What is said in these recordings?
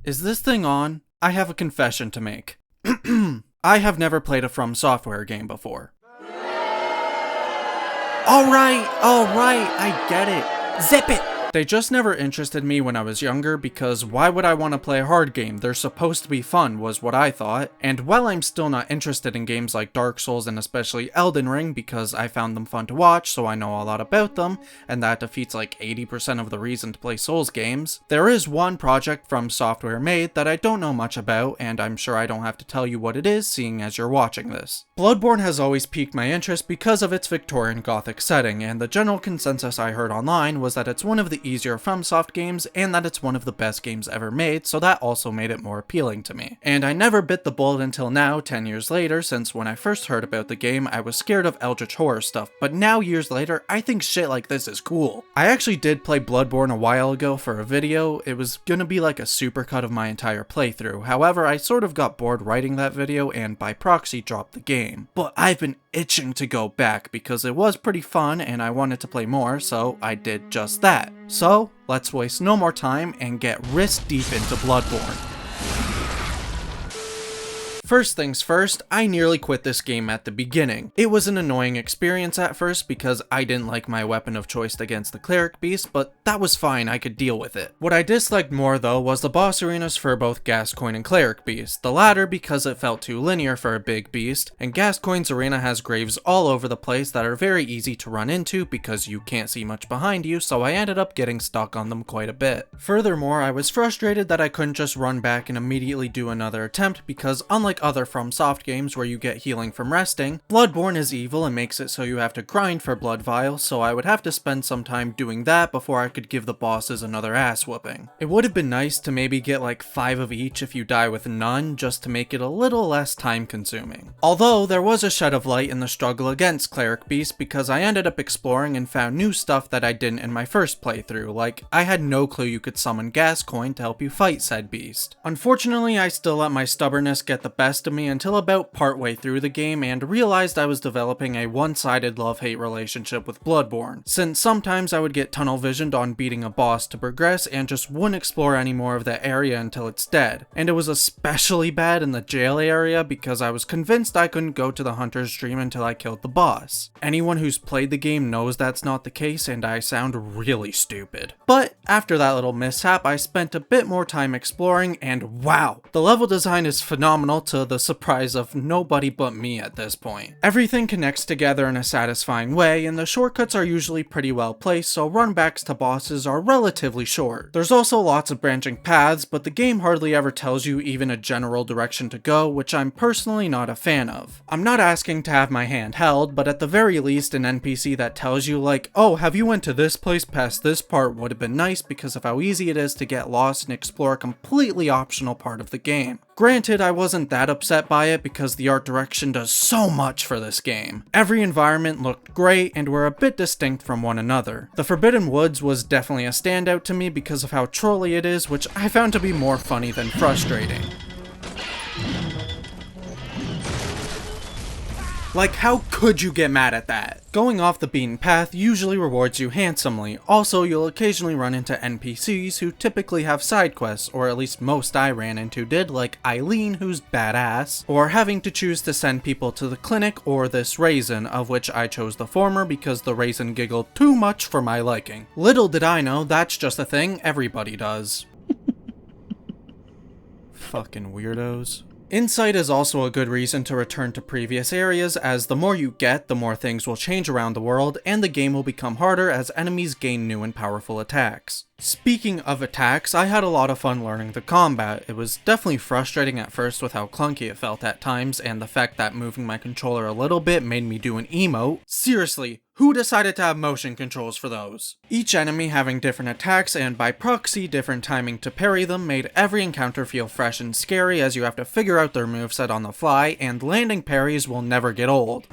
Is this thing on? I have a confession to make. I have never played a FromSoftware game before. Alright, I get it. Zip it! They just never interested me when I was younger because why would I want to play a hard game? They're supposed to be fun, was what I thought. And while I'm still not interested in games like Dark Souls and especially Elden Ring because I found them fun to watch, so I know a lot about them, and that defeats like 80% of the reason to play Souls games, there is one project FromSoftware made that I don't know much about, and I'm sure I don't have to tell you what it is seeing as you're watching this. Bloodborne has always piqued my interest because of its Victorian Gothic setting, and the general consensus I heard online was that it's one of the easier FromSoft games and that it's one of the best games ever made, so that also made it more appealing to me. And I never bit the bullet until now, 10 years later, since when I first heard about the game I was scared of eldritch horror stuff, but now years later I think shit like this is cool. I actually did play Bloodborne a while ago for a video. It was gonna be like a supercut of my entire playthrough, however I sort of got bored writing that video and by proxy dropped the game. But I've been itching to go back because it was pretty fun and I wanted to play more, so I did just that. So, let's waste no more time and get wrist deep into Bloodborne. First things first, I nearly quit this game at the beginning. It was an annoying experience at first because I didn't like my weapon of choice against the cleric beast, but that was fine, I could deal with it. What I disliked more though was the boss arenas for both Gascoigne and cleric beast, the latter because it felt too linear for a big beast, and Gascoigne's arena has graves all over the place that are very easy to run into because you can't see much behind you, so I ended up getting stuck on them quite a bit. Furthermore, I was frustrated that I couldn't just run back and immediately do another attempt because unlike other FromSoft games where you get healing from resting, Bloodborne is evil and makes it so you have to grind for blood vials, so I would have to spend some time doing that before I could give the bosses another ass whooping. It would have been nice to maybe get like 5 of each if you die with none, just to make it a little less time consuming. Although there was a shed of light in the struggle against cleric beast because I ended up exploring and found new stuff that I didn't in my first playthrough, like I had no clue you could summon Gascoigne to help you fight said beast. Unfortunately, I still let my stubbornness get the best of me until about partway through the game and realized I was developing a one-sided love-hate relationship with Bloodborne, since sometimes I would get tunnel visioned on beating a boss to progress and just wouldn't explore any more of that area until it's dead. And it was especially bad in the jail area because I was convinced I couldn't go to the hunter's dream until I killed the boss. Anyone who's played the game knows that's not the case and I sound really stupid. But after that little mishap, I spent a bit more time exploring and wow, the level design is phenomenal to the surprise of nobody but me at this point. Everything connects together in a satisfying way and the shortcuts are usually pretty well placed, so runbacks to bosses are relatively short. There's also lots of branching paths, but the game hardly ever tells you even a general direction to go, which I'm personally not a fan of. I'm not asking to have my hand held, but at the very least an NPC that tells you like, oh, have you went to this place past this part would have been nice because of how easy it is to get lost and explore a completely optional part of the game. Granted, I wasn't that upset by it because the art direction does so much for this game. Every environment looked great and were a bit distinct from one another. The Forbidden Woods was definitely a standout to me because of how trolly it is, which I found to be more funny than frustrating. Like, how could you get mad at that? Going off the beaten path usually rewards you handsomely. Also, you'll occasionally run into NPCs who typically have side quests, or at least most I ran into did, like Eileen, who's badass, or having to choose to send people to the clinic or this raisin, of which I chose the former because the raisin giggled too much for my liking. Little did I know, that's just a thing everybody does. Fucking weirdos. Insight is also a good reason to return to previous areas, as the more you get, the more things will change around the world, and the game will become harder as enemies gain new and powerful attacks. Speaking of attacks, I had a lot of fun learning the combat. It was definitely frustrating at first with how clunky it felt at times, and the fact that moving my controller a little bit made me do an emote. Seriously, who decided to have motion controls for those? Each enemy having different attacks and by proxy different timing to parry them made every encounter feel fresh and scary as you have to figure out their moveset on the fly, and landing parries will never get old.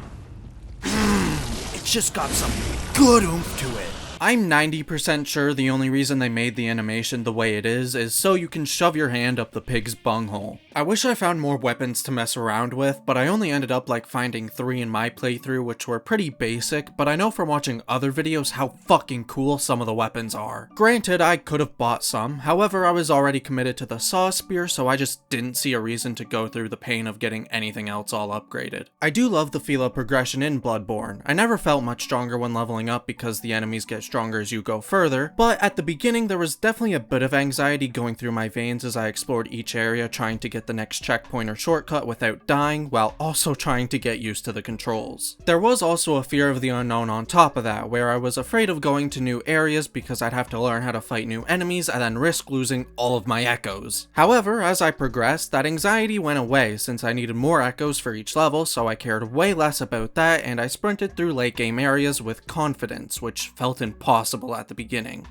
It's just got some good oomph to it. I'm 90% sure the only reason they made the animation the way it is so you can shove your hand up the pig's bunghole. I wish I found more weapons to mess around with, but I only ended up like finding 3 in my playthrough, which were pretty basic, but I know from watching other videos how fucking cool some of the weapons are. Granted, I could have bought some, however I was already committed to the saw spear, so I just didn't see a reason to go through the pain of getting anything else all upgraded. I do love the feel of progression in Bloodborne. I never felt much stronger when leveling up because the enemies get stronger as you go further, but at the beginning there was definitely a bit of anxiety going through my veins as I explored each area trying to get the next checkpoint or shortcut without dying, while also trying to get used to the controls. There was also a fear of the unknown on top of that, where I was afraid of going to new areas because I'd have to learn how to fight new enemies and then risk losing all of my echoes. However, as I progressed, that anxiety went away since I needed more echoes for each level, so I cared way less about that and I sprinted through late game areas with confidence, which felt impossible at the beginning.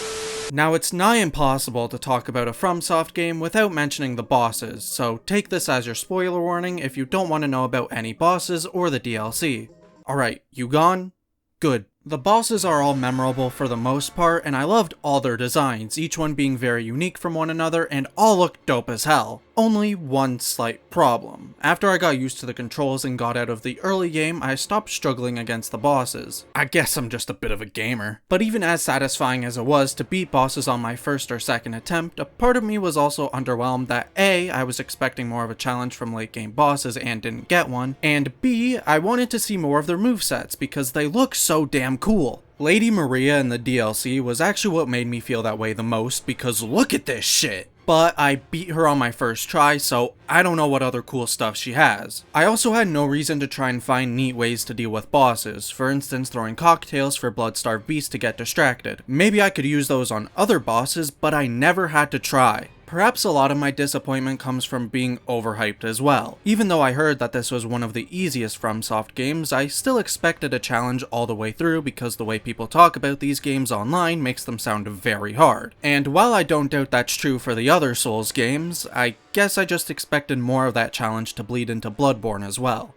Now, it's nigh impossible to talk about a FromSoft game without mentioning the bosses, so take this as your spoiler warning if you don't want to know about any bosses or the DLC. Alright, you gone? Good. The bosses are all memorable for the most part, and I loved all their designs, each one being very unique from one another, and all looked dope as hell. Only one slight problem. After I got used to the controls and got out of the early game, I stopped struggling against the bosses. I guess I'm just a bit of a gamer. But even as satisfying as it was to beat bosses on my first or second attempt, a part of me was also underwhelmed that A, I was expecting more of a challenge from late game bosses and didn't get one, and B, I wanted to see more of their movesets because they look so damn cool. Lady Maria in the DLC was actually what made me feel that way the most because look at this shit! But I beat her on my first try, so I don't know what other cool stuff she has. I also had no reason to try and find neat ways to deal with bosses, for instance throwing cocktails for blood-starved beasts to get distracted. Maybe I could use those on other bosses, but I never had to try. Perhaps a lot of my disappointment comes from being overhyped as well. Even though I heard that this was one of the easiest FromSoft games, I still expected a challenge all the way through because the way people talk about these games online makes them sound very hard. And while I don't doubt that's true for the other Souls games, I guess I just expected more of that challenge to bleed into Bloodborne as well.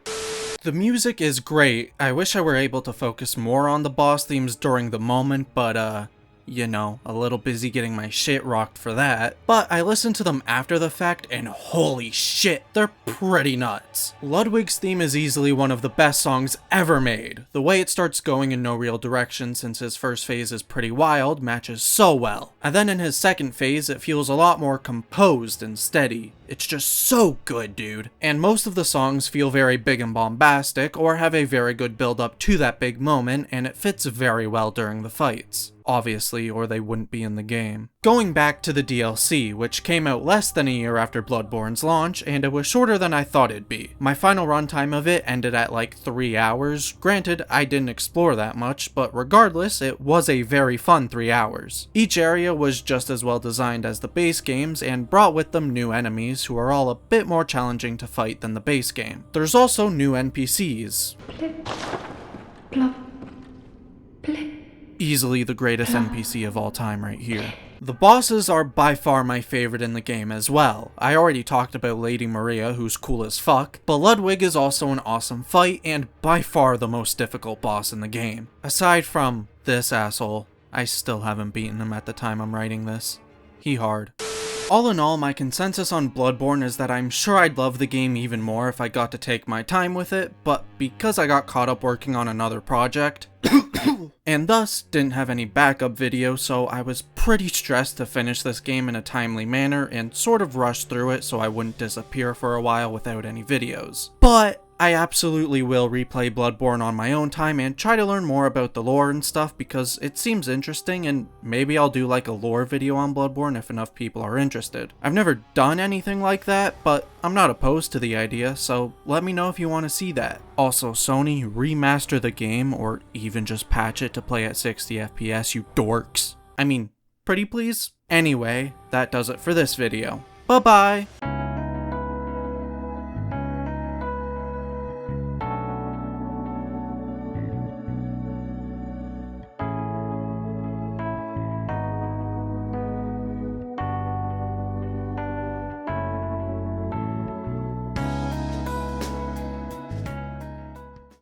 The music is great. I wish I were able to focus more on the boss themes during the moment, but you know, a little busy getting my shit rocked for that. But I listened to them after the fact and holy shit, they're pretty nuts. Ludwig's theme is easily one of the best songs ever made. The way it starts going in no real direction since his first phase is pretty wild matches so well. And then in his second phase it feels a lot more composed and steady. It's just so good, dude. And most of the songs feel very big and bombastic or have a very good build up to that big moment, and it fits very well during the fights. Obviously, or they wouldn't be in the game. Going back to the DLC, which came out less than a year after Bloodborne's launch, and it was shorter than I thought it'd be. My final runtime of it ended at like 3 hours. Granted, I didn't explore that much, but regardless, it was a very fun 3 hours. Each area was just as well designed as the base games, and brought with them new enemies who are all a bit more challenging to fight than the base game. There's also new NPCs. Blip, plop, blip. Easily the greatest NPC of all time right here. The bosses are by far my favorite in the game as well. I already talked about Lady Maria, who's cool as fuck, but Ludwig is also an awesome fight and by far the most difficult boss in the game. Aside from this asshole, I still haven't beaten him at the time I'm writing this. He hard. All in all, my consensus on Bloodborne is that I'm sure I'd love the game even more if I got to take my time with it, but because I got caught up working on another project, and thus didn't have any backup video, so I was pretty stressed to finish this game in a timely manner and sort of rushed through it so I wouldn't disappear for a while without any videos. But I absolutely will replay Bloodborne on my own time and try to learn more about the lore and stuff because it seems interesting, and maybe I'll do like a lore video on Bloodborne if enough people are interested. I've never done anything like that, but I'm not opposed to the idea, so let me know if you want to see that. Also, Sony, remaster the game or even just patch it to play at 60 FPS, you dorks. I mean, pretty please? Anyway, that does it for this video. Bye bye!